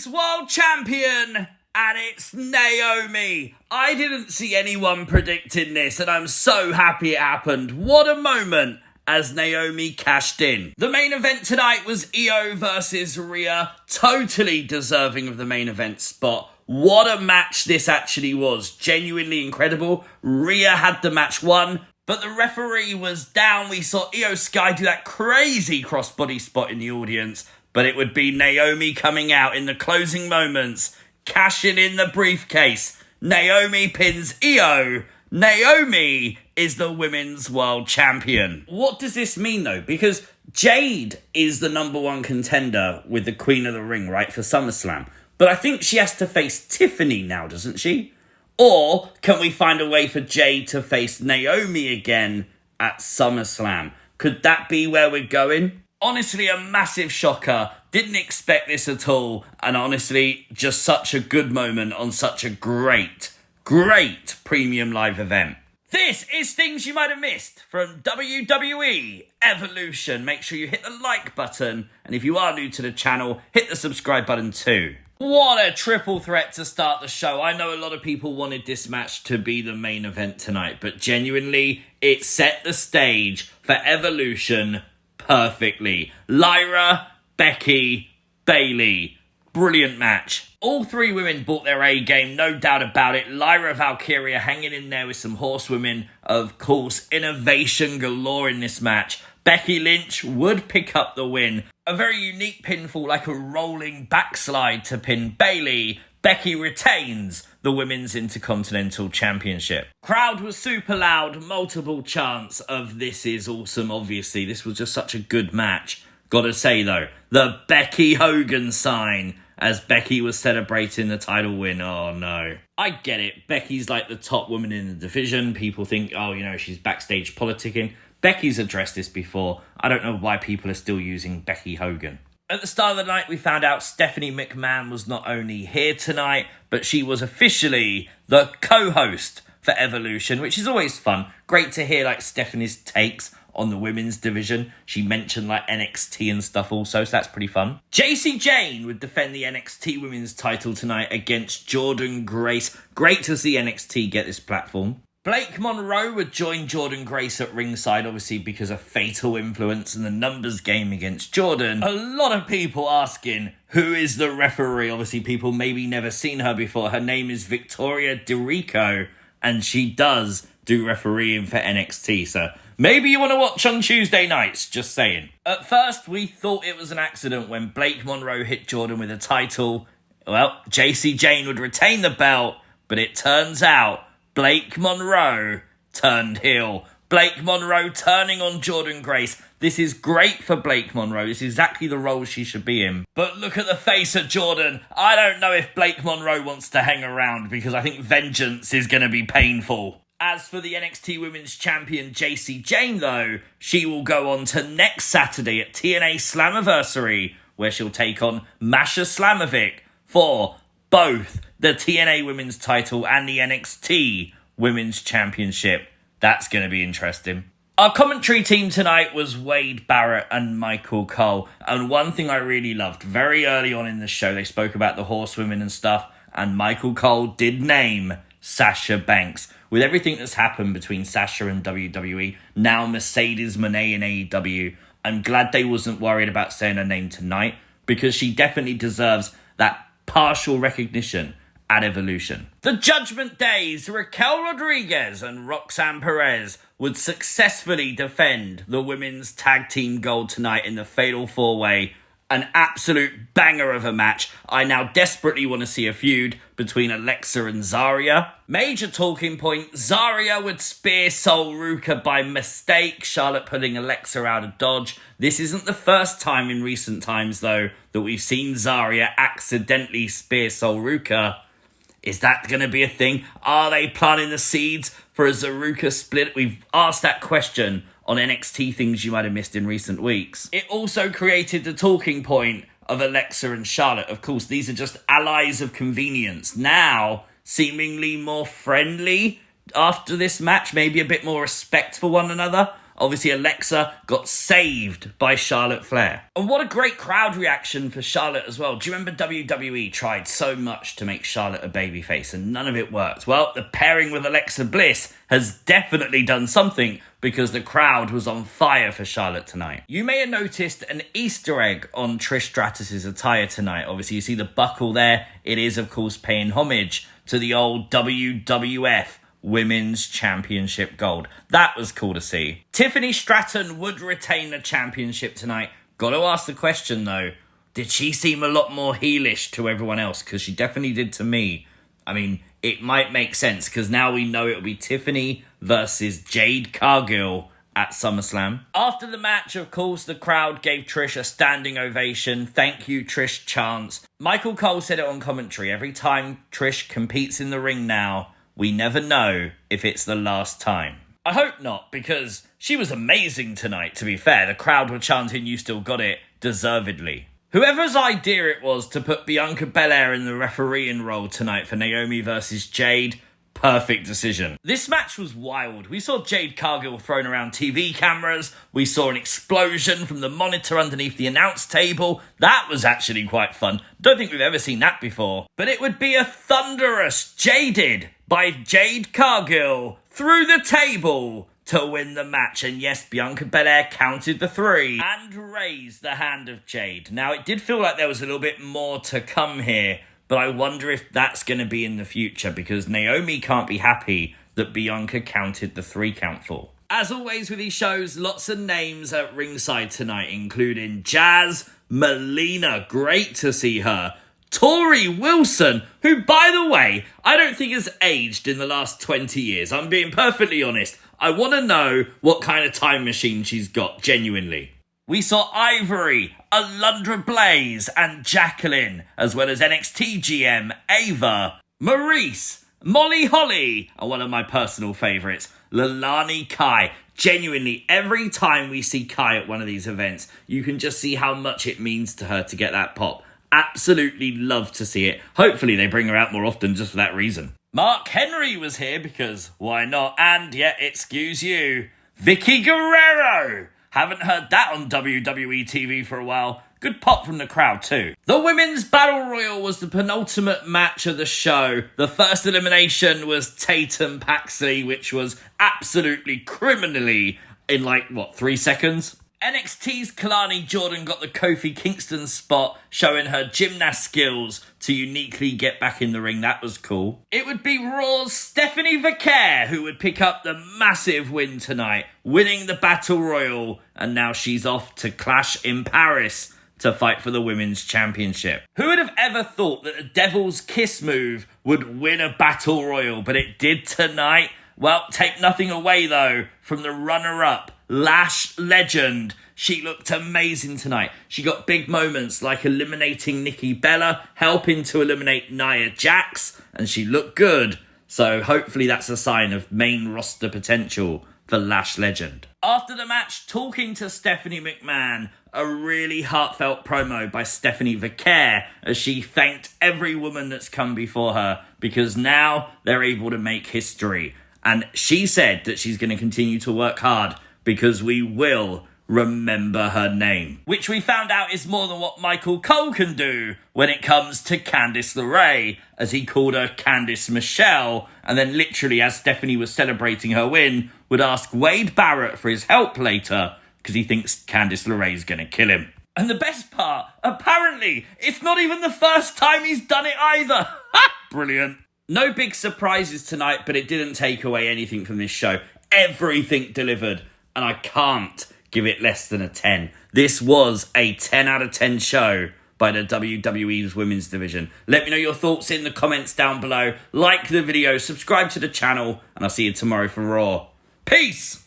Women's World Champion, and it's Naomi. I didn't see anyone predicting this, and I'm so happy it happened. What a moment as Naomi cashed in. The main event tonight was Io versus Rhea, totally deserving of the main event spot. What a match this actually was. Genuinely incredible. Rhea had the match won, but the referee was down. We saw Io Sky do that crazy crossbody spot in the audience, but it would be Naomi coming out in the closing moments, cashing in the briefcase. Naomi pins Io. Naomi is the Women's World Champion. What does this mean, though? Because Jade is the number one contender with the Queen of the Ring, right, for SummerSlam. But I think she has to face Tiffany now, doesn't she? Or can we find a way for Jade to face Naomi again at SummerSlam? Could that be where we're going? Honestly, a massive shocker. Didn't expect this at all. And honestly, just such a good moment on such a great premium live event. This is things you might have missed from WWE Evolution. Make sure you hit the like button. And if you are new to the channel, hit the subscribe button too. What a triple threat to start the show. I know a lot of people wanted this match to be the main event tonight, but genuinely, it set the stage for Evolution perfectly. Lyra, Becky, Bayley. Brilliant match. All three women brought their A game, no doubt about it. Lyra Valkyria hanging in there with some horsewomen. Of course, innovation galore in this match. Becky Lynch would pick up the win. A very unique pinfall, like a rolling backslide to pin Bayley. Becky retains the Women's Intercontinental Championship. Crowd was super loud, multiple chants of "This is awesome," obviously. This was just such a good match. Gotta say though, the Becky Hogan sign as Becky was celebrating the title win. Oh no. I get it. Becky's like the top woman in the division. People think, oh, you know, she's backstage politicking. Becky's addressed this before. I don't know why people are still using Becky Hogan. At the start of the night, we found out Stephanie McMahon was not only here tonight, but she was officially the co-host for Evolution, which is always fun. Great to hear like Stephanie's takes on the women's division. She mentioned like NXT and stuff also, so that's pretty fun. Jacy Jayne would defend the NXT women's title tonight against Jordynne Grace. Great to see NXT get this platform. Blake Monroe would join Jordynne Grace at ringside, obviously because of Fatal Influence and the numbers game against Jordan. A lot of people asking, who is the referee? Obviously, people maybe never seen her before. Her name is Victoria DeRico, and she does do refereeing for NXT, so maybe you want to watch on Tuesday nights, just saying. At first, we thought it was an accident when Blake Monroe hit Jordan with a title. Well, Jacy Jayne would retain the belt, but it turns out Blake Monroe turned heel. Blake Monroe turning on Jordynne Grace. This is great for Blake Monroe. This is exactly the role she should be in. But look at the face of Jordan. I don't know if Blake Monroe wants to hang around because I think vengeance is going to be painful. As for the NXT Women's Champion Jacy Jayne, though, she will go on to next Saturday at TNA Slammiversary, where she'll take on Masha Slamovic for both the TNA Women's title and the NXT Women's Championship. That's going to be interesting. Our commentary team tonight was Wade Barrett and Michael Cole. And one thing I really loved, very early on in the show, they spoke about the horsewomen and stuff, and Michael Cole did name Sasha Banks. With everything that's happened between Sasha and WWE, now Mercedes Moné in AEW, I'm glad they wasn't worried about saying her name tonight, because she definitely deserves that partial recognition at Evolution. The Judgment Days, Raquel Rodriguez and Roxanne Perez would successfully defend the women's tag team gold tonight in the Fatal 4-Way. An absolute banger of a match. I now desperately want to see a feud between Alexa and Zaria. Major talking point, Zaria would spear Sol Ruca by mistake, Charlotte putting Alexa out of dodge. This isn't the first time in recent times, though, that we've seen Zaria accidentally spear Sol Ruca. Is that going to be a thing? Are they planting the seeds for a Zaruka split? We've asked that question on NXT things you might have missed in recent weeks. It also created the talking point of Alexa and Charlotte. Of course, these are just allies of convenience. Now, seemingly more friendly after this match, maybe a bit more respect for one another. Obviously, Alexa got saved by Charlotte Flair. And what a great crowd reaction for Charlotte as well. Do you remember WWE tried so much to make Charlotte a babyface and none of it worked? Well, the pairing with Alexa Bliss has definitely done something because the crowd was on fire for Charlotte tonight. You may have noticed an Easter egg on Trish Stratus' attire tonight. Obviously, you see the buckle there. It is, of course, paying homage to the old WWF Women's Championship gold. That was cool to see. Tiffany Stratton would retain the championship tonight. Got to ask the question though, did she seem a lot more heelish to everyone else? Because she definitely did to me. I mean, it might make sense because now we know it'll be Tiffany versus Jade Cargill at SummerSlam. After the match, of course, the crowd gave Trish a standing ovation. Thank you, Trish chants. Michael Cole said it on commentary. Every time Trish competes in the ring now, we never know if it's the last time. I hope not, because she was amazing tonight, to be fair. The crowd were chanting, "You still got it," deservedly. Whoever's idea it was to put Bianca Belair in the refereeing role tonight for Naomi versus Jade, perfect decision. This match was wild. We saw Jade Cargill thrown around TV cameras. We saw an explosion from the monitor underneath the announce table. That was actually quite fun. Don't think we've ever seen that before. But it would be a thunderous Jaded by Jade Cargill through the table to win the match. And yes, Bianca Belair counted the 3 and raised the hand of Jade. Now, it did feel like there was a little bit more to come here, but I wonder if that's going to be in the future because Naomi can't be happy that Bianca counted the 3 count for. As always with these shows, lots of names at ringside tonight, including Jazz, Melina, great to see her, Tori Wilson, who, by the way, I don't think has aged in the last 20 years. I'm being perfectly honest. I want to know what kind of time machine she's got, genuinely. We saw Ivory, Alundra Blaze, and Jacqueline, as well as NXT GM Ava, Maurice, Molly Holly, and one of my personal favourites, Leilani Kai. Genuinely, every time we see Kai at one of these events, you can just see how much it means to her to get that pop. Absolutely love to see it. Hopefully they bring her out more often just for that reason. Mark Henry was here because why not? And yeah, excuse you, Vicky Guerrero. Haven't heard that on WWE TV for a while. Good pop from the crowd too. The Women's Battle Royal was the penultimate match of the show. The first elimination was Tatum Paxley, which was absolutely criminally in 3 seconds? NXT's Kalani Jordan got the Kofi Kingston spot, showing her gymnast skills to uniquely get back in the ring. That was cool. It would be Raw's Stephanie Vaquer who would pick up the massive win tonight, winning the Battle Royal, and now she's off to Clash in Paris to fight for the Women's Championship. Who would have ever thought that the Devil's Kiss move would win a Battle Royal, but it did tonight? Well, take nothing away though from the runner-up, Lash Legend. She looked amazing tonight. She got big moments like eliminating Nikki Bella, helping to eliminate Nia Jax, and she looked good. So hopefully that's a sign of main roster potential for Lash Legend. After the match, talking to Stephanie McMahon, a really heartfelt promo by Stephanie Vaquer as she thanked every woman that's come before her because now they're able to make history. And she said that she's going to continue to work hard because we will remember her name. Which we found out is more than what Michael Cole can do when it comes to Candice LeRaes, as he called her Candice Michelle, and then literally as Stephanie was celebrating her win, would ask Wade Barrett for his help later because he thinks Candice LeRaes is going to kill him. And the best part, apparently, it's not even the first time he's done it either. Brilliant. No big surprises tonight, but it didn't take away anything from this show. Everything delivered, and I can't give it less than a 10. This was a 10 out of 10 show by the WWE's women's division. Let me know your thoughts in the comments down below. Like the video, subscribe to the channel, and I'll see you tomorrow for Raw. Peace!